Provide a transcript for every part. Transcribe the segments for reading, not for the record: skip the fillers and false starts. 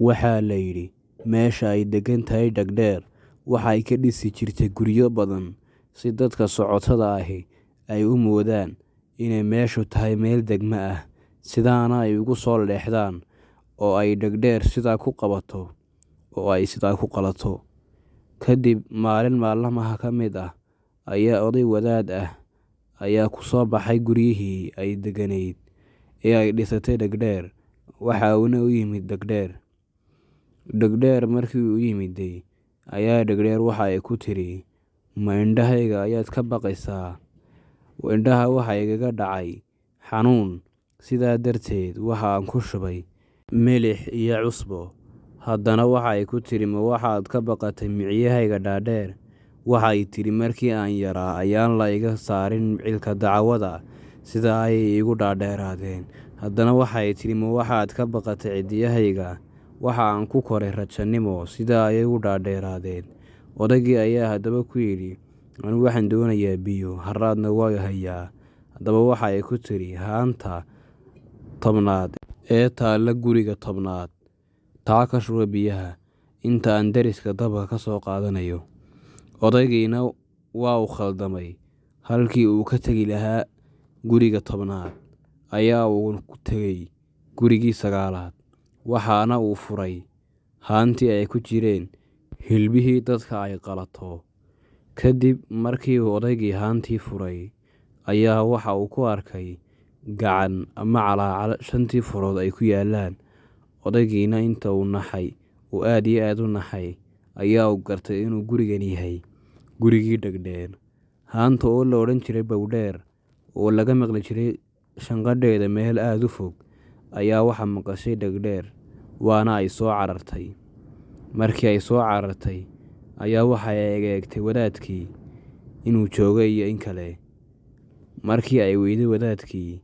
Waxaa la yidhi meesha ay degan tahay Dhagdheer waxay ka dhisi jirtay guryo badan si dadka socotada ahi ay u moodaan inay meeshu tahay meel degmo ah, sidaana ay ugu soo leexdaan oo ay Dhagdheer sidaa ku qabato oo ay sidaa ku qalato. Kadib maalin maalmaha ka mid ah ayaa oday wadaad ah ayaa ku soo baxay guryihii ay degganayd ee ay dhisatay Dhagdheer, waxa uuna u yimid Dhagdheer. Dhagdheer markii uu yimiday ayaa Dhagdheer waxa ay ku tiri, ma indhahayga ayaad ka baqaysaa? Indhaha waxa igaga dhacay xanuun, sidaa darteed waxa aan ku shubay milix iyo cusbo. Haddana waxa ay ku tiri, ma waxaad ka baqatay miciyahayga dhaadheer? Waxay tiri, markii aan yaraa ayaan la iga saarin cilka dacwada, sidaa ayay igu dhaadheeraadeen. Haddana waxay tiri, ma waxaad ka baqatay cidiyahayga? Waxa aan ku koray rajannimo, sidaa ayay igu dhaadheeraadeen. Odaygii ayaa haddaba ku yidhi, anigu waxaan doonayaa biyo, harraadna waa hayaa. Haddaba waxa ay ku tiri, haanta 10aad ee taalla guriga 10aad taa ka shuba biyaha inta aan deriska dabka ka soo qaadanayo. Odaygiina waa uu khaldamay. Halkii uu ka tegi lahaa guriga 10aad ayaa uu ku tegey gurigii 9aad, waxaana uu furay haantii ay ku jireen hilbihii dadka ay qalato. Kadib markii uu odaygii haantii furay ayaa waxa uu ku arkay gacan ama calaacal 5 furood ay ku yaallaan. Odaygiina inta uu naxay uu aad iyo aad u naxay ayaa uu gartay inuu gurigan yahay gurigii Dhagdheer. Haanta oo la odhan jiray Bowdheer oo laga maqli jiray shanqadheeda meel aad u fog ayaa waxa maqashay Dhagdheer, waana ay soo carartay. Markii ay soo carartay ayaa waxay eegtay wadaadkii inuu joogay iyo in kale. Markii ay weyday wadaadkii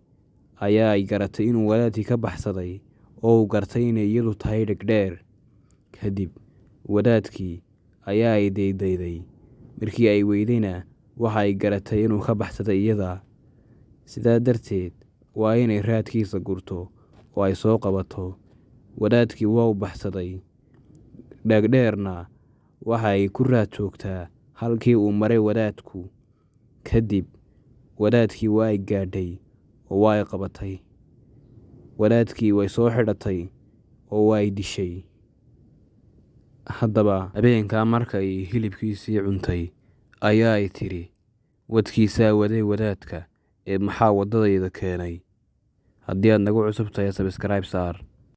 ayaa ay garatay inuu wadaadkii ka baxsaday oo uu gartay inay iyadu tahay Dhagdheer. Kadib wadaadkii ayaa ay daydayday. Markii ay weydayna waxa ay garatay inuu ka baxsaday iyada. Sidaa darteed waa inay raadkiisa gurto oo ay soo qabato. Wadaadkii waa u baxsaday. Dhagdheerna waxa ay ku raad joogtaa halkii uu maray wadaadku. Kadib wadaadkii waa ay gaadhay oo waa ay qabatay. Wadaadkii way soo xidhatay oo waa ay dishay. Haddaba habeenkaa markay hilibkiisii cuntay ayaa ay tiri, wadkiisaa waday wadaadka ee maxaa waddadayda keenay? Haddii aad nagu cusub tahay subscribe saar.